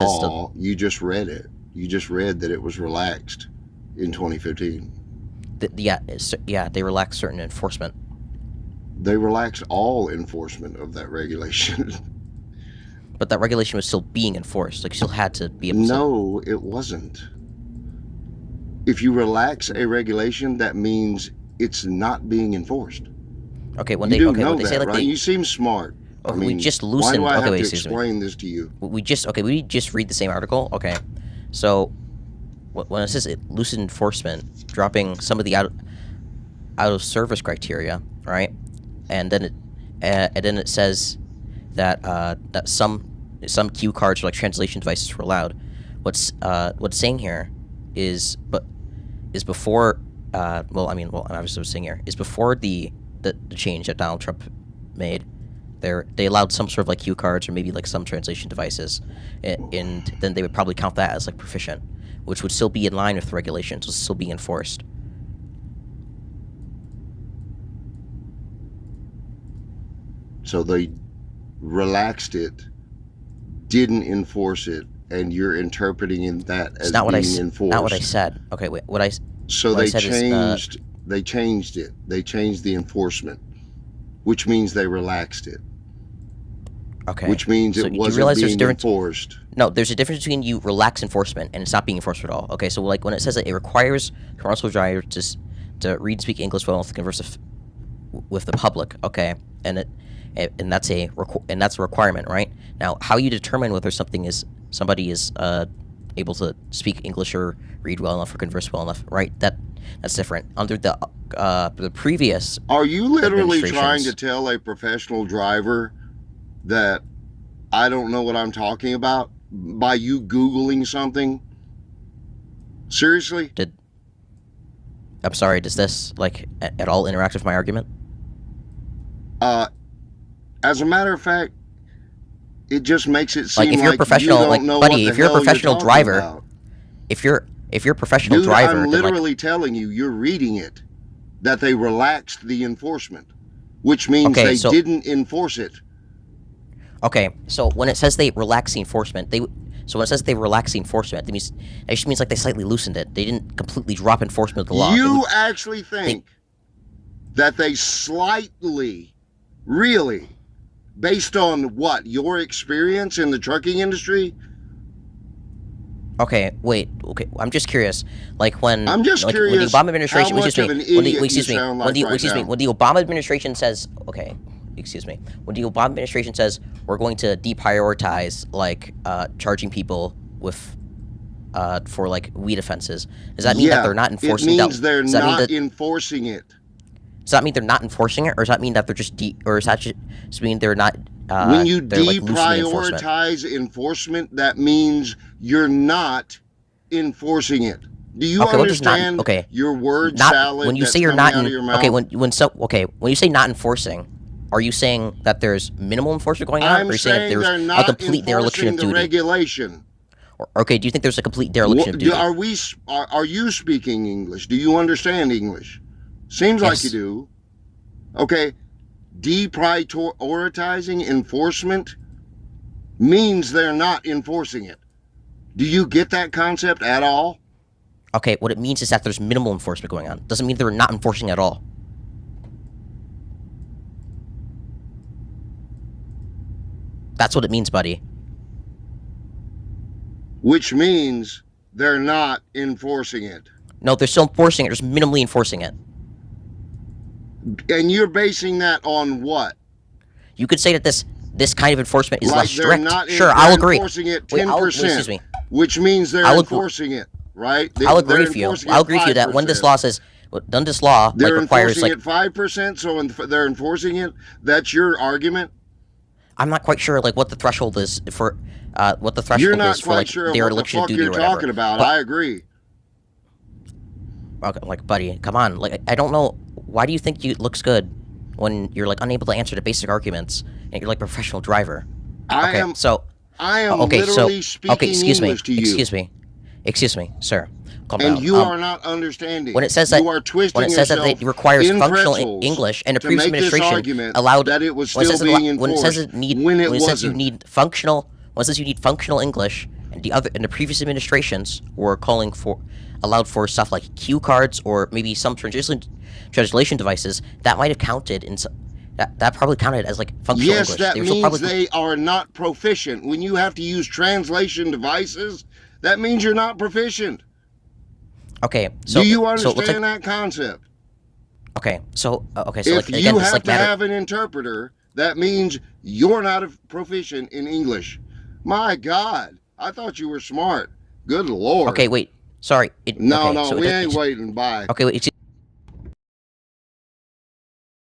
law, you just read it. You just read that it was relaxed in 2015. Yeah, they relaxed certain enforcement. They relaxed all enforcement of that regulation. But that regulation was still being enforced. Like, you still had to be able to... No, it wasn't. If you relax a regulation, that means it's not being enforced. Okay, when you they do okay, know when they that, say like right? You seem smart. Okay, I mean, we just loosened. Why do I okay, have wait, to explain this to you? We just read the same article. Okay, so when it says it loosened enforcement, dropping some of the out of service criteria, right? And then it says that that some cue cards or like translation devices were allowed. What's saying here is before obviously what's saying here is before the change that Donald Trump made. They allowed some sort of like cue cards or maybe like some translation devices, and then they would probably count that as like proficient, which would still be in line with the regulations, would still be enforced. So they relaxed it, didn't enforce it, and you're interpreting that as being enforced. Not what I said. Okay, wait. So they changed. They changed it. They changed the enforcement, which means they relaxed it. Okay. Which means it wasn't being enforced. No, there's a difference between you relax enforcement and it's not being enforced at all. Okay, so like when it says that it requires commercial drivers to read and speak English well enough to converse with the public. Okay, and that's a requirement, right? Now, how you determine whether somebody is able to speak English or read well enough or converse well enough, right? That's different. Under the previous... Are you literally trying to tell a professional driver that I don't know what I'm talking about by you Googling something? Seriously? I'm sorry, does this, like, at all interact with my argument? As a matter of fact, it just makes it seem if you're professional, you don't know buddy, what if you're a professional driver, about. if you're a professional driver, I'm literally telling you, you're reading it, that they relaxed the enforcement, which means they didn't enforce it. Okay, so when it says they relax the enforcement, that just means like they slightly loosened it. They didn't completely drop enforcement of the law. You actually think that they slightly, really, based on what, your experience in the trucking industry? Okay, wait. Okay, I'm just curious. Like when I'm just curious when the Obama administration, how much of an idiot you sound like right now. when the Obama administration says, when the Obama administration says we're going to deprioritize like charging people with for like weed offenses, does that mean that they're not enforcing? It means they're not enforcing it. Does that mean they're not enforcing it, or does that mean that they're just or does that just mean they're not? When you deprioritize enforcement, that means you're not enforcing it. Do you understand your word salad? When you say you're not, when you say not enforcing, are you saying that there's minimal enforcement going on, or are you saying that there's a complete dereliction of duty? Regulation. Okay, do you think there's a complete dereliction of duty? Are you speaking English? Do you understand English? Seems like you do. Okay. Deprioritizing enforcement means they're not enforcing it. Do you get that concept at all? Okay, what it means is that there's minimal enforcement going on. Doesn't mean they're not enforcing at all. That's what it means, buddy. Which means they're not enforcing it. No, they're still enforcing it. They're just minimally enforcing it. And you're basing that on what? You could say that this kind of enforcement is less strict. Sure, I'll agree. Enforcing it 10%, which means they're enforcing it, right? I'll agree with you. I'll agree with you that when this law says, they're requires enforcing it 5%, so they're enforcing it. That's your argument. I'm not quite sure, like, what the threshold is for You're not quite sure what the fuck you're talking about. I agree. Okay, like, buddy, come on. Like, I don't know. Why do you think it looks good when you're, like, unable to answer the basic arguments and you're, like, a professional driver? I am literally speaking English to you. Excuse me, sir. Calm and down. You are not understanding. When it says that, you are twisting when it says that it requires functional English, and the previous administration allowed that it was still being enforced when it says you need functional English, and the previous administrations were allowed for stuff like cue cards or maybe some translation devices that might have counted that probably counted as like functional Yes, English. that means they are not proficient. When you have to use translation devices, that means you're not proficient. Okay, so do you understand that concept? Okay, so if you have to have an interpreter, that means you're not proficient in English. My God, I thought you were smart. Good Lord. Okay, wait. Sorry. No, we ain't waiting. Bye. Okay, wait.